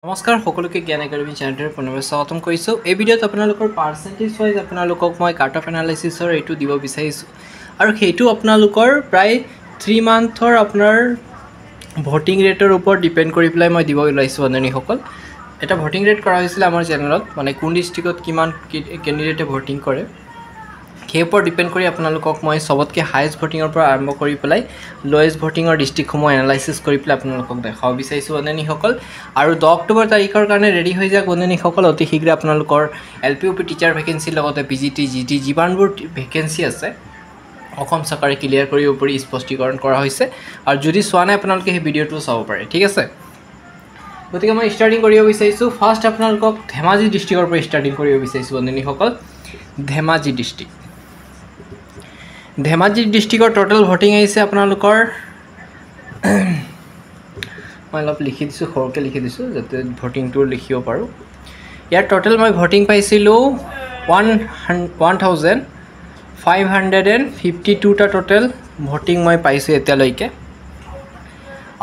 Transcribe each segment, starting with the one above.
নমস্কাৰ সকলোকে জ্ঞান একাডেমি চেনেলটোৰ পুনৰবাৰ স্বাগতম কৰিছোঁ। এই ভিডিঅ'ত আপোনালোকৰ পাৰ্চেণ্টেজ ৱাইজ আপোনালোকক মই কাট অফ এনালাইচিছৰ এইটো দিব বিচাৰিছোঁ আৰু সেইটো আপোনালোকৰ প্ৰায় 3 মান্থৰ আপোনাৰ ভোটিং ৰেটৰ ওপৰত ডিপেণ্ড কৰি পেলাই মই দিব ওলাইছোঁ বন্ধুসকল। এটা ভোটিং ৰেট কৰা হৈছিলে আমাৰ চেনেলত, মানে কোন ডিষ্ট্ৰিক্টত কিমান কেণ্ডিডেটে ভোটিং কৰে সেই ওপৰত ডিপেণ্ড কৰি আপোনালোকক মই সবতকৈ হাইয়েষ্ট ভোটিঙৰ পৰা আৰম্ভ কৰি পেলাই লোৱেষ্ট ভোটিঙৰ ডিষ্ট্ৰিক্টসমূহ এনালাইচিছ কৰি পেলাই আপোনালোকক দেখাব বিচাৰিছোঁ বন্ধুসকল। আৰু 10 অক্টোবৰ তাৰিখৰ কাৰণে ৰেডি হৈ যাওক বন্ধুসকল। অতি শীঘ্ৰে আপোনালোকৰ LPUP টিচাৰ ভেকেঞ্চিৰ লগতে PGT GT যিমানবোৰ ভেকেঞ্চি আছে অসম চৰকাৰে ক্লিয়াৰ কৰিব পাৰি স্পষ্টীকৰণ কৰা হৈছে। আৰু যদি চোৱা নাই আপোনালোকে সেই ভিডিঅ'টো চাব পাৰে, ঠিক আছে। গতিকে মই ষ্টাৰ্টিং কৰিব বিচাৰিছোঁ ফাৰ্ষ্ট আপোনালোকক ধেমাজি ডিষ্ট্ৰিক্টৰ পৰা ষ্টাৰ্টিং কৰিব বিচাৰিছোঁ বন্ধুসকল। ধেমাজি ডিষ্ট্ৰিক্ট, ধেমাজি ডিষ্ট্ৰিক্টৰ টোটেল ভোটিং আহিছে আপোনালোকৰ মই অলপ লিখি দিছোঁ, সৰহকৈ লিখি দিছোঁ যাতে ভোটিংটো লিখিব পাৰোঁ। ইয়াৰ টোটেল মই ভোটিং পাইছিলোঁ 1552টা টোটেল ভোটিং মই পাইছোঁ এতিয়ালৈকে।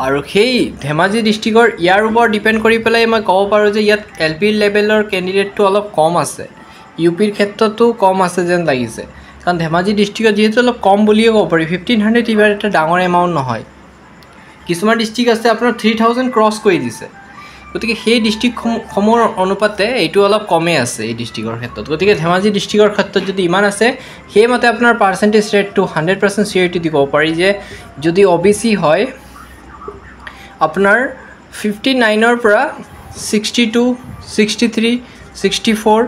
আৰু সেই ধেমাজি ডিষ্ট্ৰিক্টৰ ইয়াৰ ওপৰত ডিপেণ্ড কৰি পেলাই মই ক'ব পাৰোঁ যে ইয়াত LP লেভেলৰ কেণ্ডিডেটটো অলপ কম আছে, UPৰ ক্ষেত্ৰতো কম আছে যেন লাগিছে। কাৰণ ধেমাজি ডিষ্ট্ৰিক্টত যিহেতু অলপ কম বুলিয়ে ক'ব পাৰি, 1500 ইমান এটা ডাঙৰ এমাউণ্ট নহয়। কিছুমান ডিষ্ট্ৰিক্ট আছে আপোনাৰ 3000 ক্ৰছ কৰি দিছে, গতিকে সেই ডিষ্ট্ৰিক্টসমূহৰ অনুপাতে এইটো অলপ কমেই আছে এই ডিষ্ট্ৰিক্টৰ ক্ষেত্ৰত। গতিকে ধেমাজি ডিষ্ট্ৰিক্টৰ ক্ষেত্ৰত যদি ইমান আছে সেইমতে আপোনাৰ পাৰ্চেণ্টেজ ৰেটটো 100% চিয়ৰিটি দি ক'ব পাৰি যে যদি OBC হয় আপোনাৰ 59ৰ পৰা 62, 63, 64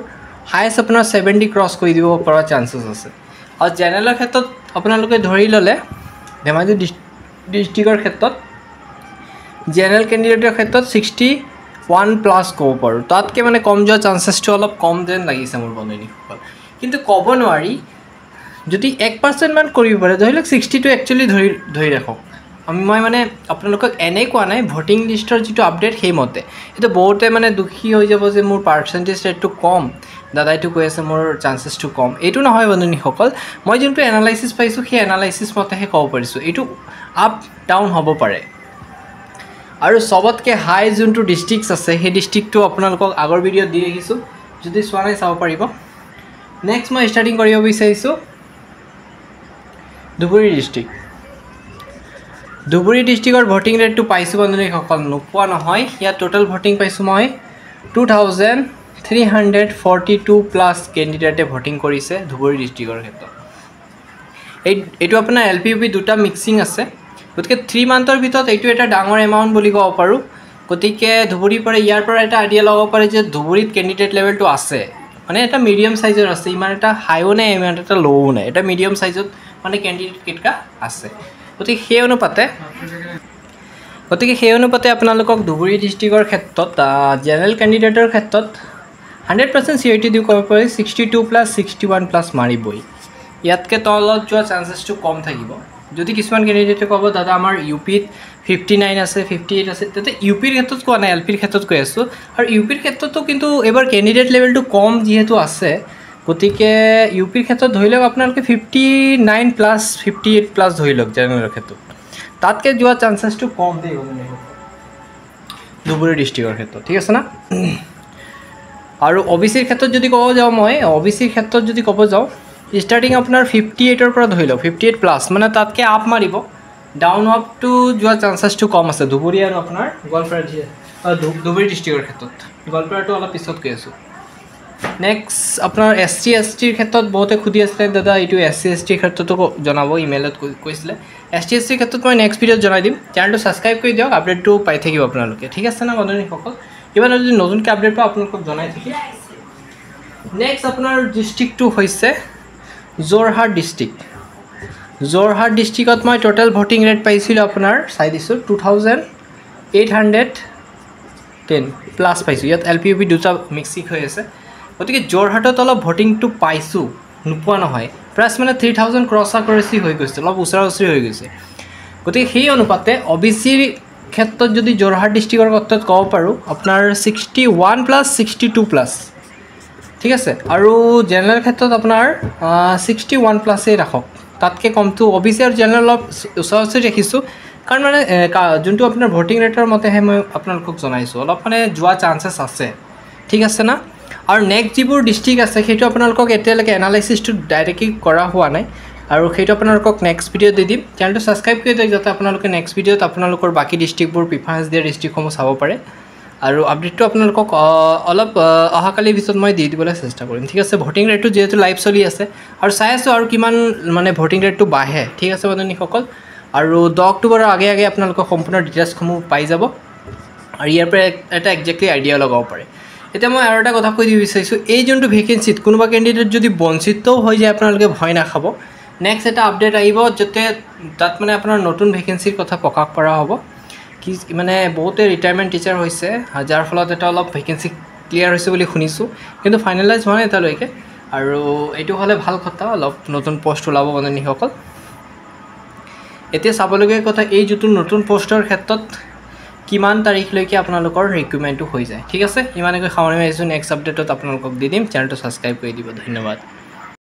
হায়েষ্ট আপোনাৰ 70 ক্ৰছ কৰি দিব পৰা চান্সেছ আছে। আৰু জেনেৰেলৰ ক্ষেত্ৰত আপোনালোকে ধৰি ল'লে ধেমাজি ডিষ্ট্ৰিক্টৰ ক্ষেত্ৰত জেনেৰেল কেণ্ডিডেটৰ ক্ষেত্ৰত 61+ ক'ব পাৰোঁ, তাতকৈ মানে কম যোৱা চান্সেছটো অলপ কম যেন লাগিছে মোৰ বন্ধুসকল। কিন্তু ক'ব নোৱাৰি, যদি 1% মান কৰিব পাৰে, ধৰি লওক 60টো একচুৱেলি ধৰি ৰাখক। মই মানে আপোনালোকক এনেই কোৱা নাই, ভোটিং লিষ্টৰ যিটো আপডেট সেইমতে। এইটো বহুতে মানে দুখী হৈ যাব যে মোৰ পাৰ্চেণ্টেজ ৰেটটো কম, দাদাইটো কৈ আছে মোৰ চান্সেছটো কম। এইটো নহয় বন্ধুসকল, মই যোনটো এনালাইচিছ পাইছোঁ সেই এনালাইচিছ মতেহে ক'ব পাৰিছোঁ। এইটো আপ ডাউন হ'ব পাৰে। আৰু সবতকৈ হাই যোনটো ডিষ্ট্ৰিক্টছ আছে সেই ডিষ্ট্ৰিক্টটো আপোনালোকক আগৰ ভিডিঅ'ত দি ৰাখিছোঁ, যদি চোৱা নাই চাব পাৰিব। নেক্সট মই ষ্টাৰ্টিং কৰিব বিচাৰিছোঁ ধুবুৰী ডিষ্ট্ৰিক্ট। ধুবুৰী ডিষ্ট্ৰিক্টৰ ভোটিং ৰেটটো পাইছোঁ বন্ধুসকল, নোপোৱা নহয়। ইয়াত টোটেল ভোটিং পাইছোঁ মই 2342+ কেণ্ডিডেটে ভোটিং কৰিছে ধুবুৰী ডিষ্ট্ৰিক্টৰ ক্ষেত্ৰত। এইটো আপোনাৰ LPUP দুটা মিক্সিং আছে, গতিকে 3 মান্থৰ ভিতৰত এইটো এটা ডাঙৰ এমাউণ্ট বুলি ক'ব পাৰোঁ। গতিকে ধুবুৰীৰ পৰা ইয়াৰ পৰা এটা আইডিয়া ল'ব পাৰে যে ধুবুৰীত কেণ্ডিডেট লেভেলটো আছে, মানে এটা মিডিয়াম চাইজৰ আছে, ইমান এটা হাইও নাই ইমান এটা ল'ও নাই, এটা মিডিয়াম চাইজত মানে কেণ্ডিডেট কেইটা আছে। গতিকে সেই অনুপাতে আপোনালোকক ধুবুৰী ডিষ্ট্ৰিক্টৰ ক্ষেত্ৰত জেনেৰেল কেণ্ডিডেটৰ ক্ষেত্ৰত 100% চিয়ৰিটি দি ক'ব পাৰি 62+, 61+ মাৰিবই। ইয়াতকৈ তলত যোৱা চান্সেছটো কম থাকিব। যদি কিছুমান কেণ্ডিডেটে ক'ব দাদা আমাৰ UPত 59 আছে, 58 আছে, তাতে UPৰ ক্ষেত্ৰত কোৱা নাই, LPৰ ক্ষেত্ৰত কৈ আছোঁ। আৰু UPৰ ক্ষেত্ৰতো কিন্তু এইবাৰ কেণ্ডিডেট লেভেলটো কম যিহেতু আছে, গতিকে UPৰ ক্ষেত্ৰত ধৰি লওক আপোনালোকে 59+, 58+ ধৰি লওক জেনেৰেলৰ ক্ষেত্ৰত, তাতকৈ যোৱা চান্সেছটো কম দেই ধুবুৰী ডিষ্ট্ৰিক্টৰ ক্ষেত্ৰত, ঠিক আছে না। আৰু OBCৰ ক্ষেত্ৰত যদি ক'ব যাওঁ, মই OBCৰ ক্ষেত্ৰত যদি ক'ব যাওঁ ষ্টাৰ্টিং আপোনাৰ 58ৰ পৰা ধৰি লওক 58+, মানে তাতকৈ আপ মাৰিব, ডাউন আপটো যোৱা চান্সেছটো কম আছে ধুবুৰী আৰু আপোনাৰ গোৱালপাৰা ধুবুৰী ডিষ্ট্ৰিক্টৰ ক্ষেত্ৰত। গোৱালপাৰাটো অলপ পিছত কৈ আছোঁ। নেক্সট আপোনাৰ SC STৰ ক্ষেত্ৰত বহুতে সুধি আছিলে দাদা এইটো SC STৰ ক্ষেত্ৰতো জনাব, ইমেইলত কৈছিলে। SC STৰ ক্ষেত্ৰত মই নেক্সট ভিডিঅ'ত জনাই দিম। চেনেলটো ছাবস্ক্ৰাইব কৰি দিয়ক, আপডেটটো পাই থাকিব আপোনালোকে, ঠিক আছে না বন্ধুসকল। কিবা যদি নতুনকৈ আপডেট পাওঁ আপোনালোকক জনাই থাকিম। নেক্সট আপোনাৰ ডিষ্ট্ৰিক্টটো হৈছে যোৰহাট ডিষ্ট্ৰিক্ট। যোৰহাট ডিষ্ট্ৰিক্টত মই টোটেল ভোটিং ৰেট পাইছিলোঁ আপোনাৰ চাই দিছোঁ 2810+ পাইছোঁ। ইয়াত LPUP দুটা মিক্সিং হৈ আছে, গতিকে যোৰহাটত অলপ ভোটিংটো পাইছোঁ, নোপোৱা নহয়। প্ৰাইচ মানে 3000 ক্ৰছ আকৰেচি হৈ গৈছে, অলপ ওচৰা ওচৰি হৈ গৈছে। গতিকে সেই অনুপাতে OBCৰ ক্ষেত্ৰত যদি যোৰহাট ডিষ্ট্ৰিক্টৰ ক্ষেত্ৰত ক'ব পাৰোঁ আপোনাৰ 61+, 62+, ঠিক আছে। আৰু জেনেৰেল ক্ষেত্ৰত আপোনাৰ 61+এই ৰাখক, তাতকৈ কমটো OBC আৰু জেনেৰেল অলপ ওচৰা ওচৰি ৰাখিছোঁ। কাৰণ মানে যোনটো আপোনাৰ ভোটিং ৰেটৰ মতেহে মই আপোনালোকক জনাইছোঁ অলপ মানে যোৱা চান্সেছ আছে ঠিক আছে না আৰু নেক্সট যিবোৰ ডিষ্ট্ৰিক্ট আছে সেইটো আপোনালোকক এতিয়ালৈকে এনালাইচিছটো ডাইৰেক্টলি কৰা হোৱা নাই আৰু সেইটো আপোনালোকক নেক্সট ভিডিঅ' দি দিম চেনেলটো ছাবস্ক্ৰাইব কৰি দিয়ক যাতে আপোনালোকে নেক্সট ভিডিঅ'ত আপোনালোকৰ বাকী ডিষ্ট্ৰিক্টবোৰ প্ৰিফাৰেঞ্চ দিয়া ডিষ্ট্ৰিক্টসমূহ চাব পাৰে আৰু আপডেটটো আপোনালোকক অলপ অহাকালিৰ ভিতৰত মই দি দিবলৈ চেষ্টা কৰিম ঠিক আছে ভোটিং ৰেটটো যিহেতু লাইভ চলি আছে আৰু চাই আছোঁ আৰু কিমান মানে ভোটিং ৰেটটো বাঢ়ে ঠিক আছে বন্ধুসকল আৰু 10 অক্টোবৰৰ আগে আগে আপোনালোকৰ সম্পূৰ্ণ ডিটেইলছসমূহ পাই যাব আৰু ইয়াৰ পৰা এটা একজেক্টলি আইডিয়া লগাব পাৰে এতিয়া মই আৰু এটা কথা কৈ দিব বিচাৰিছোঁ এই যোনটো ভেকেঞ্চিত কোনোবা কেণ্ডিডেট যদি বঞ্চিতও হৈ যায় আপোনালোকে ভয় নাখাব নেক্সট এটা আপডেট আহিব যাতে তাত মানে আপোনাৰ নতুন ভেকেঞ্চিৰ কথা প্ৰকাশ কৰা হ'ব কি মানে বহুতে ৰিটায়াৰমেণ্ট টিচাৰ হৈছে যাৰ ফলত এটা অলপ ভেকেঞ্চি ক্লিয়াৰ হৈছে বুলি শুনিছোঁ কিন্তু ফাইনেলাইজ হোৱা নাই এতিয়ালৈকে আৰু এইটো হ'লে ভাল কথা অলপ নতুন পোষ্ট ওলাব বন্ধুসকল এতিয়া চাবলগীয়া কথা এই যোনটো নতুন পোষ্টৰ ক্ষেত্ৰত কিমান তাৰিখলৈকে আপোনালোকৰ ৰিক্ৰুইটমেণ্টটো হৈ যায় ঠিক আছে ইমানকৈ সামৰণি মাৰিছোঁ নেক্সট আপডেটত আপোনালোকক দি দিম চেনেলটো ছাবস্ক্ৰাইব কৰি দিব ধন্যবাদ